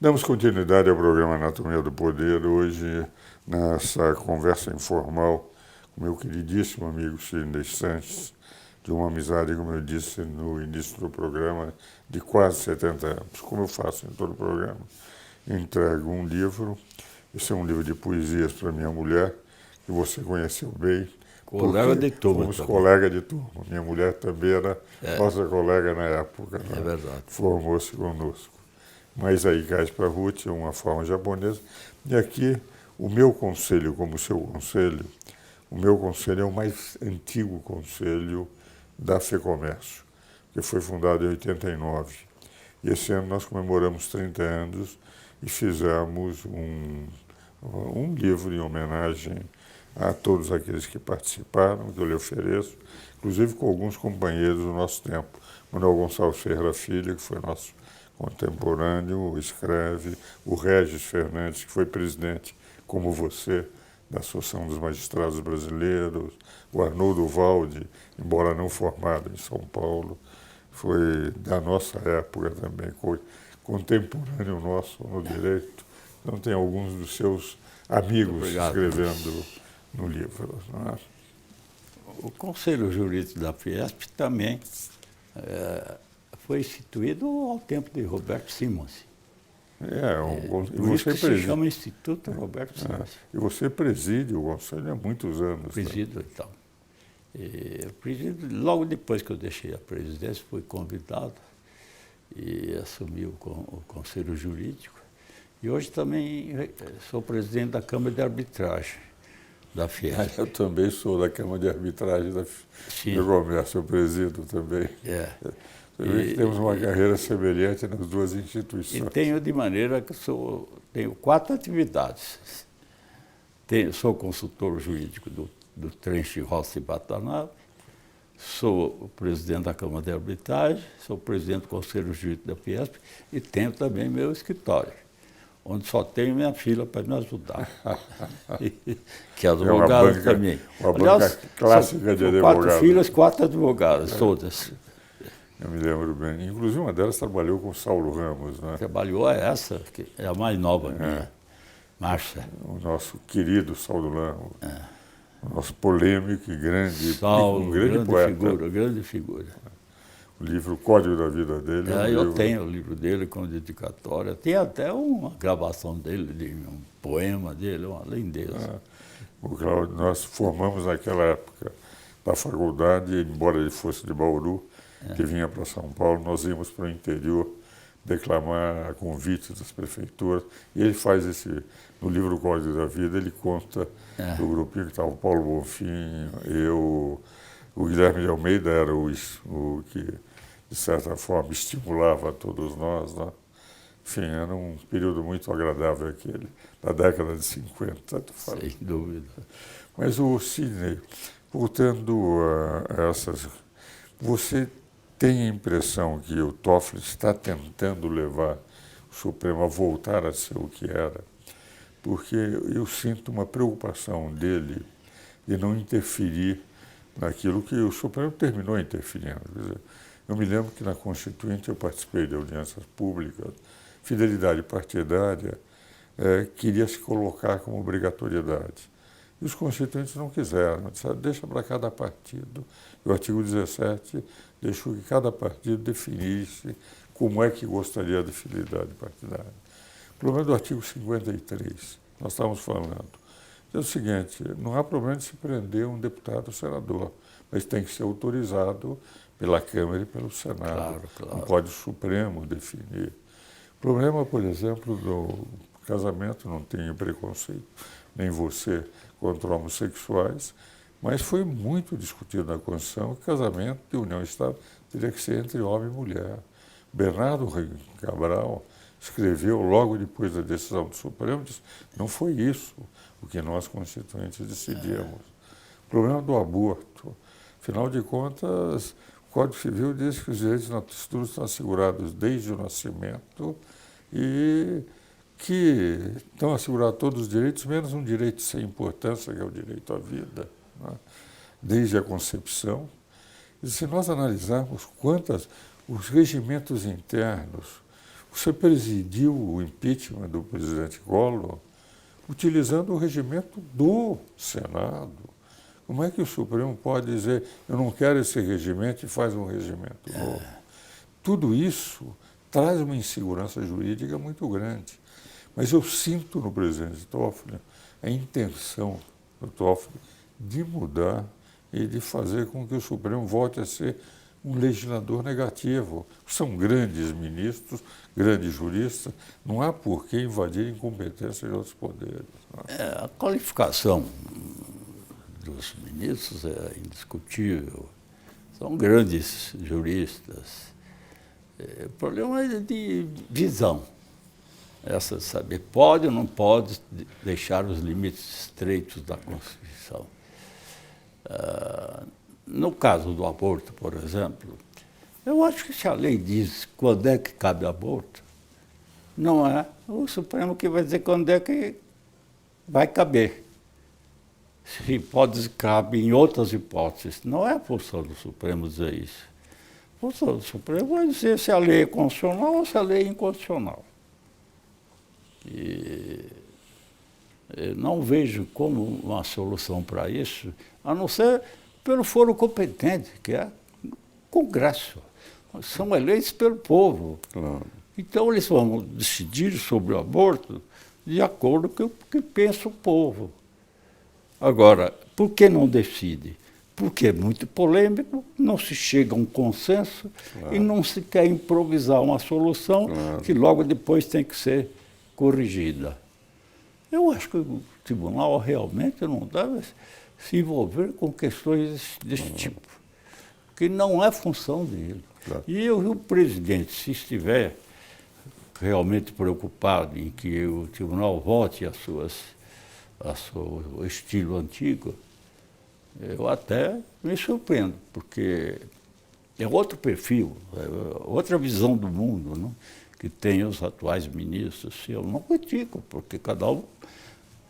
Damos continuidade ao programa Anatomia do Poder, hoje nessa conversa informal com meu queridíssimo amigo Sidney Sanches, de uma amizade, como eu disse no início do programa, de quase 70 anos. Como eu faço em todo o programa, entrego um livro. Esse é um livro de poesias para minha mulher, que você conheceu bem. Colega de turma. Fomos colega de turma. Minha mulher também era nossa colega na época. É verdade. Formou-se conosco. Mas aí cai para Ruth, é uma forma japonesa. E aqui, o meu conselho, como o seu conselho, o meu conselho é o mais antigo conselho da FEComércio, que foi fundado em 89. E esse ano nós comemoramos 30 anos e fizemos um livro em homenagem a todos aqueles que participaram, que eu lhe ofereço, inclusive com alguns companheiros do nosso tempo. Manuel Gonçalves Ferreira Filho, que foi nosso contemporâneo, escreve, o Regis Fernandes, que foi presidente, como você, da Associação dos Magistrados Brasileiros, o Arnoldo Valde, embora não formado em São Paulo, foi da nossa época também, contemporâneo nosso no direito. Então tem alguns dos seus amigos escrevendo no livro. Não é? O Conselho Jurídico da Fiesp também foi instituído ao tempo de Roberto Simões. Por isso que se chama Instituto Roberto Simões. E você preside o Conselho há muitos anos. Presido, então. Logo depois que eu deixei a presidência, fui convidado e assumi o Conselho Jurídico. E hoje também sou presidente da Câmara de Arbitragem da Fiesp. Eu também sou da Câmara de Arbitragem da FEComércio, eu presido também. Você vê que temos uma carreira semelhante nas duas instituições. E tenho de maneira que tenho 4 atividades. Sou consultor jurídico do Trench Rossi Watanabe, sou o presidente da Câmara de Arbitragem, sou presidente do Conselho Jurídico da Fiesp e tenho também meu escritório, onde só tenho minha filha para me ajudar, que é advogada também. Uma banca clássica de advogados. 4 filhas, 4 advogadas, todas. Eu me lembro bem. Inclusive, uma delas trabalhou com Saulo Ramos, né? Trabalhou essa, que é a mais nova minha, Márcia. O nosso querido Saulo Ramos. O nosso polêmico e grande, Saulo, grande poeta. Grande figura. O livro Código da Vida dele. Eu tenho o livro dele com dedicatória. Tem até uma gravação dele, de um poema dele, uma lindeza. Nós formamos naquela época da faculdade, embora ele fosse de Bauru, que vinha para São Paulo, nós íamos para o interior declamar a convite das prefeituras. E ele faz no livro Código da Vida, ele conta do grupinho que estava o Paulo Bonfim, eu, o Guilherme de Almeida era o que, de certa forma, estimulava a todos nós. Né? Enfim, era um período muito agradável aquele, da década de 50. Sem dúvida. Mas o Sidney, voltando a essas... Você tem a impressão que o Toffoli está tentando levar o Supremo a voltar a ser o que era? Porque eu sinto uma preocupação dele de não interferir naquilo que o Supremo terminou interferindo. Quer dizer, eu me lembro que na Constituinte eu participei de audiências públicas, fidelidade partidária queria se colocar como obrigatoriedade. E os constituintes não quiseram, disseram, deixa para cada partido. E o artigo 17 deixou que cada partido definisse como é que gostaria da fidelidade partidária. O problema do artigo 53, nós estávamos falando, é o seguinte, não há problema de se prender um deputado ou senador, mas tem que ser autorizado pela Câmara e pelo Senado. Claro. Não pode o Supremo definir. O problema, por exemplo, do casamento, não tenho preconceito, nem você, contra homossexuais, mas foi muito discutido na Constituição que o casamento de união estável teria que ser entre homem e mulher. Bernardo Cabral escreveu logo depois da decisão do Supremo, disse, não foi isso o que nós constituintes decidimos. O problema do aborto, afinal de contas, o Código Civil diz que os direitos naturais estão assegurados desde o nascimento e que estão assegurados todos os direitos, menos um direito sem importância, que é o direito à vida, né? Desde a concepção. E se nós analisarmos os regimentos internos, Você presidiu o impeachment do presidente Collor utilizando o regimento do Senado. Como é que o Supremo pode dizer, eu não quero esse regimento e faz um regimento novo? Tudo isso traz uma insegurança jurídica muito grande. Mas eu sinto no presidente Toffoli a intenção do Toffoli de mudar e de fazer com que o Supremo volte a ser um legislador negativo. São grandes ministros, grandes juristas, não há por que invadir incompetência de outros poderes. A qualificação dos ministros é indiscutível. São grandes juristas. O problema é de visão. Essa de saber, pode ou não pode deixar os limites estreitos da Constituição. No caso do aborto, por exemplo, eu acho que se a lei diz quando é que cabe aborto, não é o Supremo que vai dizer quando é que vai caber. Se hipótese cabe em outras hipóteses, não é a função do Supremo dizer isso. A função do Supremo vai dizer se a lei é constitucional ou se a lei é inconstitucional. E eu não vejo como uma solução para isso, a não ser pelo foro competente, que é o Congresso. São eleitos pelo povo. Claro. Então, eles vão decidir sobre o aborto de acordo com o que pensa o povo. Agora, por que não decide? Porque é muito polêmico, não se chega a um consenso e não se quer improvisar uma solução que logo depois tem que ser corrigida. Eu acho que o tribunal realmente não deve se envolver com questões desse tipo, que não é função dele. E o presidente, se estiver realmente preocupado em que o tribunal volte ao seu estilo antigo, eu até me surpreendo, porque é outro perfil, é outra visão do mundo, não? Que tem os atuais ministros. Eu não critico, porque cada um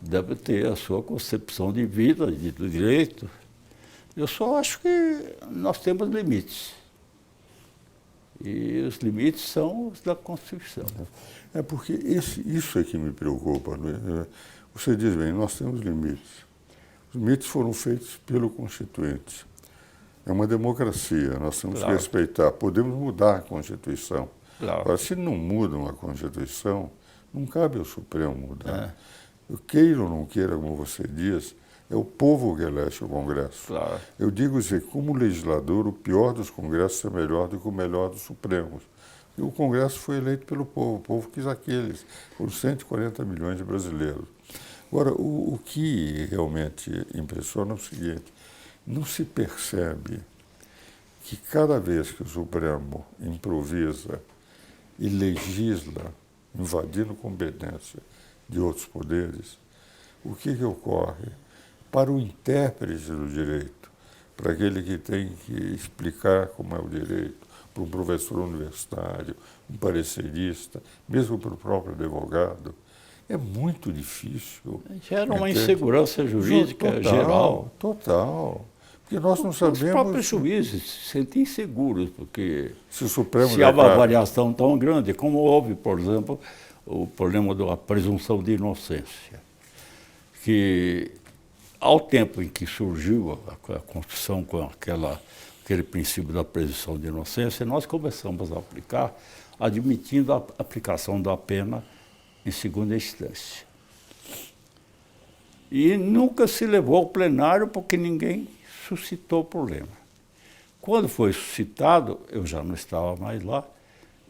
deve ter a sua concepção de vida, de direito. Eu só acho que nós temos limites. E os limites são os da Constituição. É porque isso é que me preocupa. Né? Você diz bem, nós temos limites. Os limites foram feitos pelo Constituinte. É uma democracia, nós temos que respeitar. Podemos mudar a Constituição. Agora, se não mudam a Constituição, não cabe ao Supremo mudar. Eu queira ou não queira, como você diz, é o povo que elege o Congresso. Eu digo assim, como legislador, o pior dos Congressos é melhor do que o melhor dos Supremos. E o Congresso foi eleito pelo povo, o povo quis aqueles, por 140 milhões de brasileiros. Agora, o que realmente impressiona é o seguinte, não se percebe que cada vez que o Supremo improvisa e legisla, invadindo competência de outros poderes, o que ocorre? Para o intérprete do direito, para aquele que tem que explicar como é o direito, para um professor universitário, um parecerista, mesmo para o próprio advogado, é muito difícil. Gera uma insegurança jurídica geral. Total. Porque nós não sabemos... Os próprios juízes se sentem inseguros, porque se há uma variação tão grande, como houve, por exemplo, o problema da presunção de inocência, que ao tempo em que surgiu a Constituição com aquele princípio da presunção de inocência, nós começamos a aplicar, admitindo a aplicação da pena em segunda instância. E nunca se levou ao plenário porque ninguém suscitou problema. Quando foi suscitado, eu já não estava mais lá,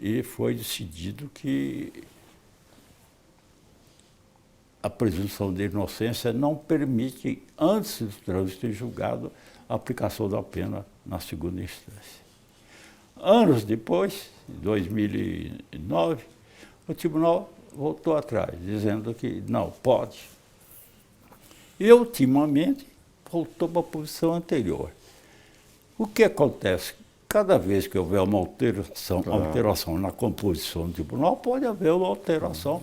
e foi decidido que a presunção de inocência não permite, antes do trânsito em julgado, a aplicação da pena na segunda instância. Anos depois, em 2009, o tribunal voltou atrás, dizendo que não, pode. E, ultimamente, voltou para a posição anterior. O que acontece? Cada vez que houver uma alteração na composição do tribunal, pode haver uma alteração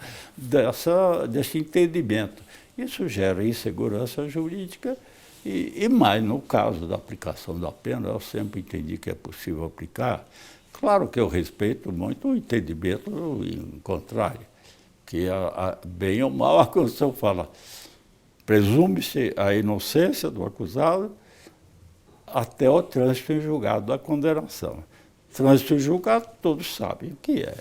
desse entendimento. Isso gera insegurança jurídica e mais no caso da aplicação da pena, eu sempre entendi que é possível aplicar. Claro que eu respeito muito o entendimento em contrário, que bem ou mal a Constituição fala, presume-se a inocência do acusado até o trânsito em julgado da condenação. Trânsito em julgado, todos sabem o que é.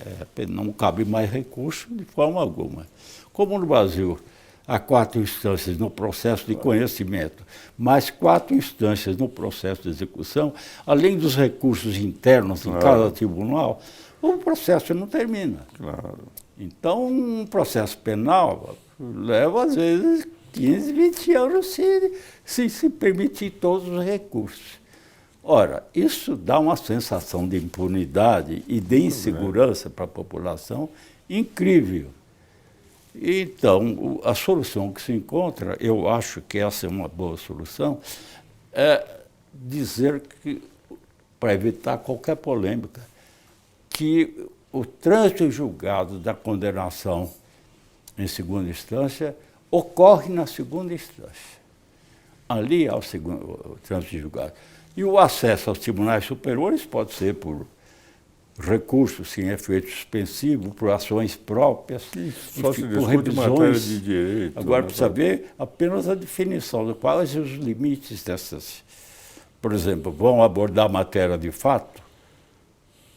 Não cabe mais recurso de forma alguma. Como no Brasil há 4 instâncias no processo de conhecimento, mais 4 instâncias no processo de execução, além dos recursos internos em cada tribunal, o processo não termina. Claro. Então, um processo penal leva, às vezes, 15, 20 anos se permitir todos os recursos. Ora, isso dá uma sensação de impunidade e de insegurança para a população incrível. Então, a solução que se encontra, eu acho que essa é uma boa solução, é dizer que, para evitar qualquer polêmica, que o trânsito em julgado da condenação em segunda instância ocorre na segunda instância. Ali há o trânsito em julgado. E o acesso aos tribunais superiores pode ser por recursos sem efeito suspensivo, por ações próprias, Só se por discute matéria revisões. de direito. Agora né? precisa ver apenas a definição de quais os limites dessas. Por exemplo, vão abordar matéria de fato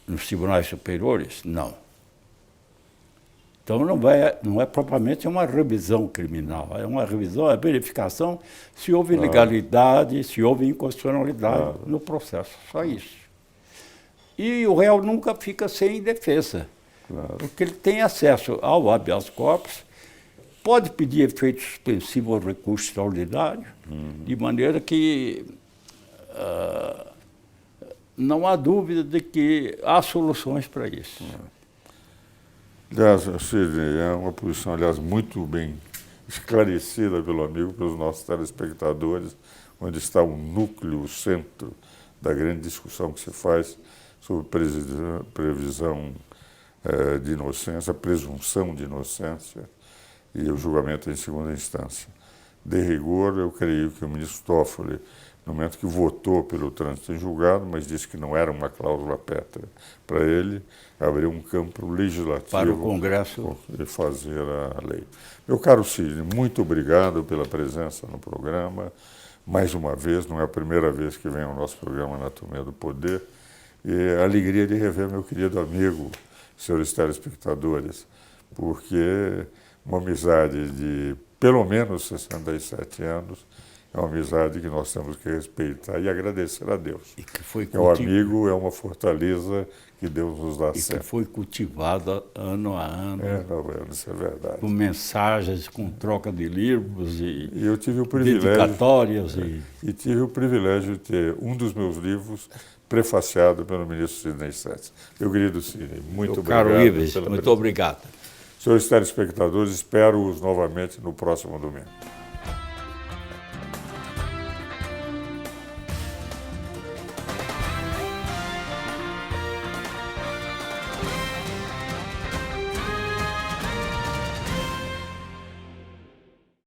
nos tribunais superiores? Não. Então não é propriamente uma revisão criminal, é uma revisão, é verificação se houve ilegalidade, se houve inconstitucionalidade no processo, só isso. E o réu nunca fica sem defesa, porque ele tem acesso ao habeas corpus, pode pedir efeito suspensivo ao recurso extraordinário, de maneira que não há dúvida de que há soluções para isso. Aliás, Sidney, é uma posição, aliás, muito bem esclarecida pelo amigo, pelos nossos telespectadores, onde está o núcleo, o centro da grande discussão que se faz sobre previsão de inocência, presunção de inocência e o julgamento em segunda instância. De rigor, eu creio que o ministro Toffoli, no momento que votou pelo trânsito em julgado, mas disse que não era uma cláusula pétrea para ele, abrir um campo legislativo para o Congresso de fazer a lei. Meu caro Sidney, muito obrigado pela presença no programa. Mais uma vez, não é a primeira vez que vem ao nosso programa Anatomia do Poder. E a alegria de rever meu querido amigo, senhores telespectadores, porque uma amizade de pelo menos 67 anos é uma amizade que nós temos que respeitar e agradecer a Deus. E que foi Meu amigo é uma fortaleza que Deus nos dá sempre. E que foi cultivada ano a ano. Isso é verdade. Com mensagens, com troca de livros e eu tive o privilégio, dedicatórias. E tive o privilégio de ter um dos meus livros prefaciado pelo ministro Sidney Setti. Meu querido Sidney, muito obrigado. Caro Ives, muito obrigado. Senhores telespectadores, espero-os novamente no próximo domingo.